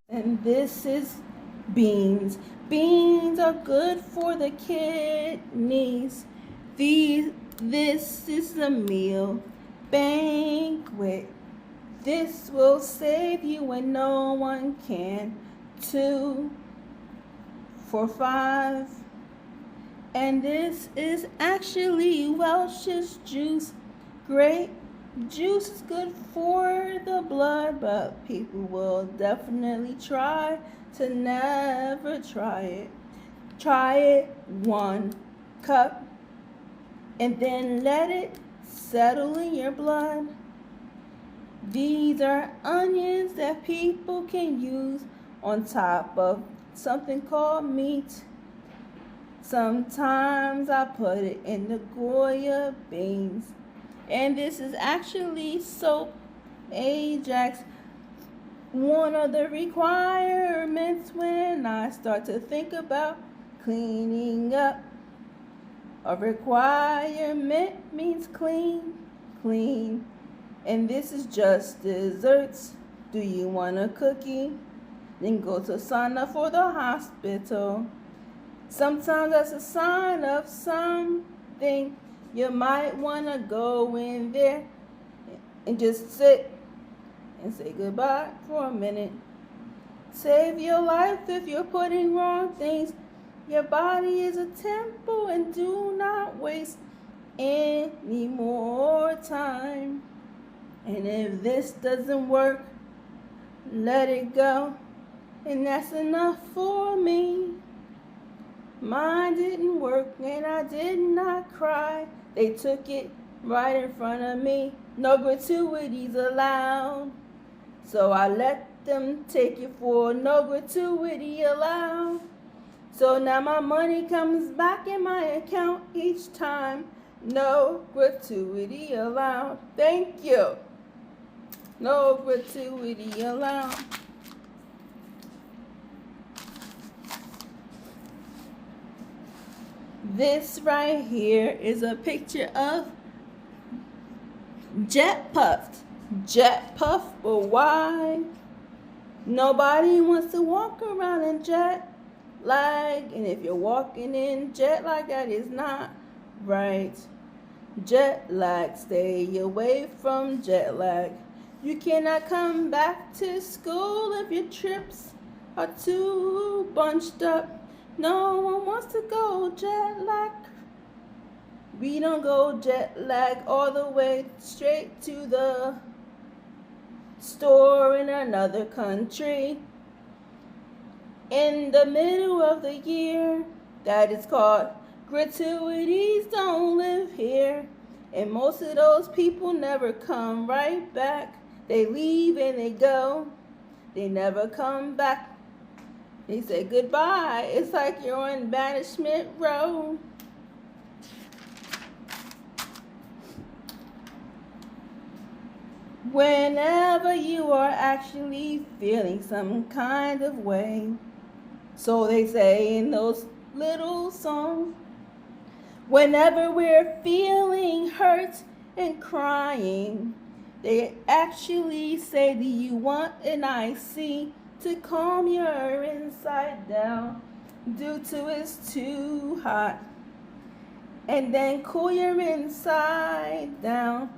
And this is beans. Beans are good for the kidneys. This is a meal banquet. This will save you when no one can. 2 for $5. And this is actually Welch's juice. Grape juice is good for the blood, but people will definitely try to never try it. Try it 1 cup and then let it settle in your blood. These are onions that people can use on top of something called meat. Sometimes I put it in the Goya beans. And this is actually soap Ajax. One of the requirements when I start to think about cleaning up. A requirement means clean. And this is just desserts. Do you want a cookie? Then go to sign up for the hospital. Sometimes that's a sign of something. You might want to go in there and just sit and say goodbye for a minute. Save your life if you're putting wrong things. Your body is a temple, and do not waste any more time. And if this doesn't work, let it go. And that's enough for me. Mine didn't work and I did not cry. They took it right in front of me. No gratuities allowed. So I let them take it for no gratuity allowed. So now my money comes back in my account each time. No gratuity allowed. Thank you. No gratuity allowed. This right here is a picture of jet puffed. Jet puff, but why? Nobody wants to walk around in jet lag. And if you're walking in jet lag, that is not right. Jet lag, stay away from jet lag. You cannot come back to school if your trips are too bunched up. No one wants to go jet lag. We don't go jet lag all the way straight to the store in another country. In the middle of the year, that is called gratuities don't live here. And most of those people never come right back. They leave and they go. They never come back. They say goodbye. It's like you're on banishment road. Whenever you are actually feeling some kind of way. So they say in those little songs. Whenever we're feeling hurt and crying, they actually say, do you want an icy to calm your inside down due to it's too hot? And then cool your inside down.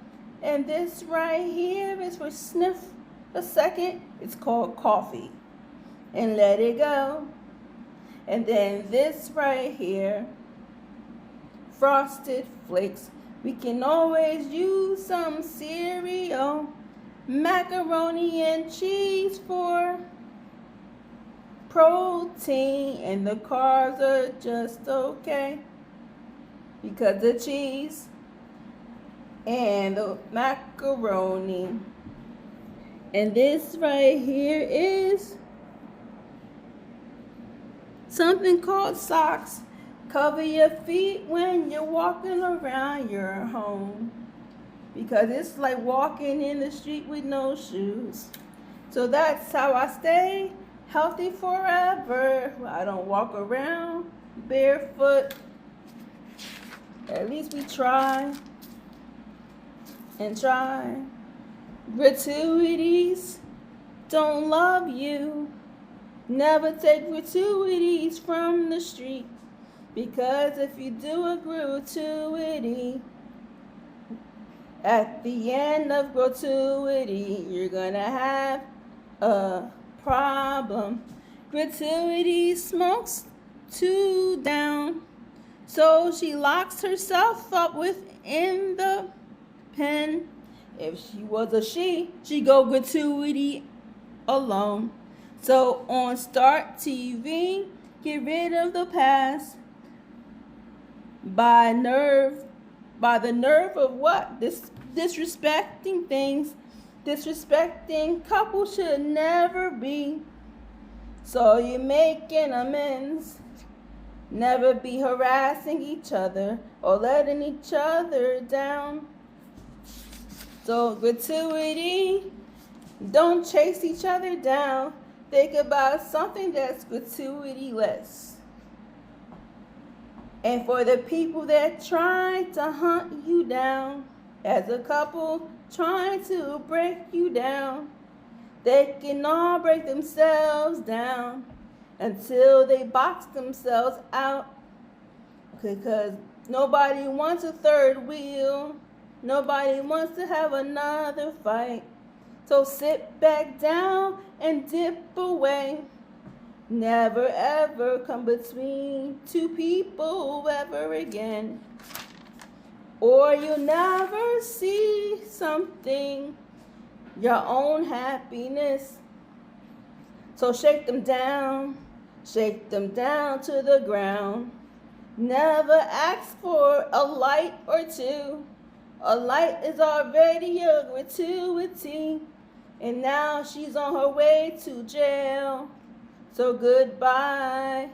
And this right here is for sniff a second. It's called coffee. And let it go. And then this right here, Frosted Flakes. We can always use some cereal, macaroni and cheese for protein, and the carbs are just okay because the cheese and the macaroni. And this right here is something called socks. Cover your feet when you're walking around your home, because it's like walking in the street with no shoes. So that's how I stay healthy forever. I don't walk around barefoot. At least we try and try. Gratuities don't love you. Never take gratuities from the street, because if you do a gratuity, at the end of gratuity, you're gonna have a problem. Gratuity smokes 2 down, so she locks herself up within the pen. If she was a she go gratuity alone. So on Start TV, get rid of the past by the nerve of what? Disrespecting things. Disrespecting couples should never be. So you're making amends. Never be harassing each other or letting each other down. So gratuity, don't chase each other down. Think about something that's gratuity-less. And for the people that try to hunt you down, as a couple trying to break you down, they can all break themselves down until they box themselves out. Because nobody wants a third wheel. Nobody wants to have another fight. So sit back down and dip away. Never ever come between two people ever again. Or you'll never see something, your own happiness. So shake them down to the ground. Never ask for a light or two. A light is already a gratuity, and now she's on her way to jail. So goodbye,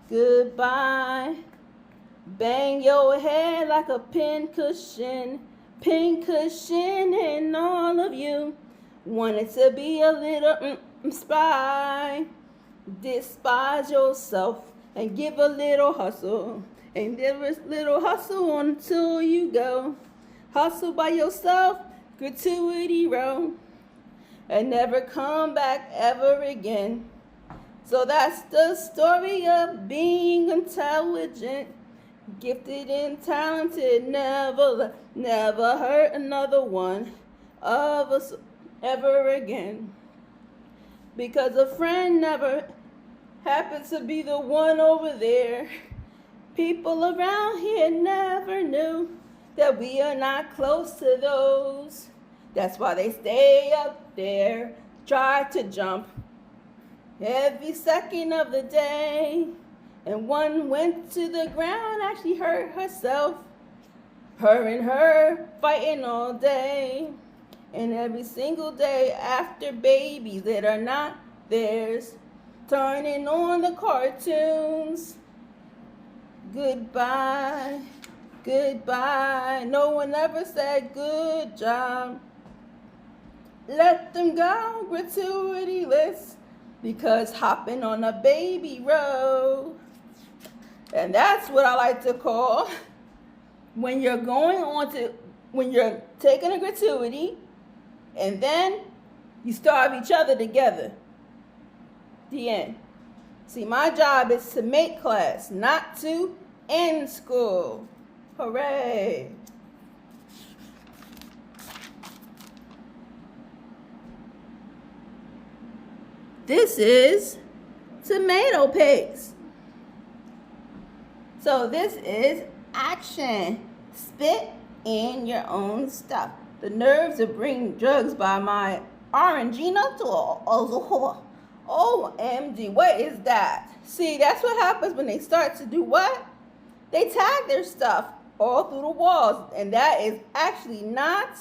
goodbye. Bang your head like a pincushion, and all of you wanted to be a little spy. Despise yourself and give a little hustle, and give a little hustle until you go. Hustle by yourself, gratuity row, and never come back ever again. So that's the story of being intelligent, gifted and talented. Never hurt another one of us ever again. Because a friend never happens to be the one over there. People around here never knew that we are not close to those. That's why they stay up there, try to jump every second of the day. And one went to the ground, actually hurt herself. Her and her fighting all day. And every single day after babies that are not theirs, turning on the cartoons. Goodbye. Goodbye. No one ever said good job. Let them go gratuityless, because hopping on a baby road. And that's what I like to call when you're taking a gratuity and then you starve each other together. The end. See, my job is to make class, not to end school. Hooray! This is tomato paste. So this is action. Spit in your own stuff. The nerves of bringing drugs by my Orangina to OMG, what is that? See, that's what happens when they start to do what? They tag their stuff all through the walls, and that is actually not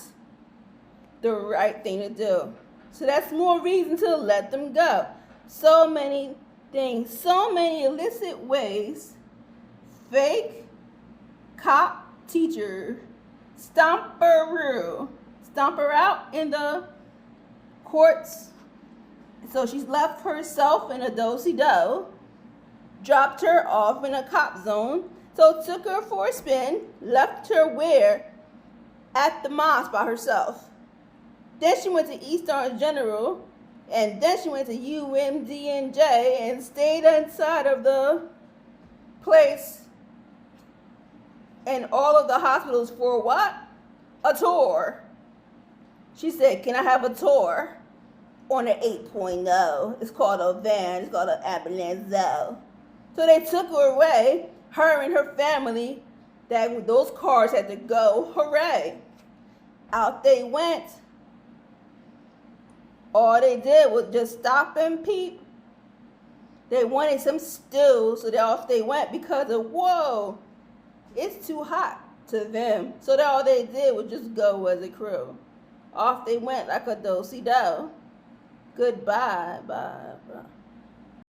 the right thing to do. So that's more reason to let them go. So many things, so many illicit ways. Fake cop teacher, stomp her out in the courts. So she's left herself in a do-si-do, dropped her off in a cop zone, so took her for a spin, left her where? At the mosque by herself. Then she went to East Orange General And then she went to UMDNJ and stayed inside of the place and all of the hospitals for what? A tour. She said, can I have a tour on an 8.0? It's called a van. It's called an ambulance. So they took her away, her and her family. That those cars had to go. Hooray. Out they went. All they did was just stop and peep. They wanted some stew, so off they went because of, whoa, it's too hot to them. So that all they did was just go as a crew. Off they went like a do-si-do. Goodbye, bye, bye.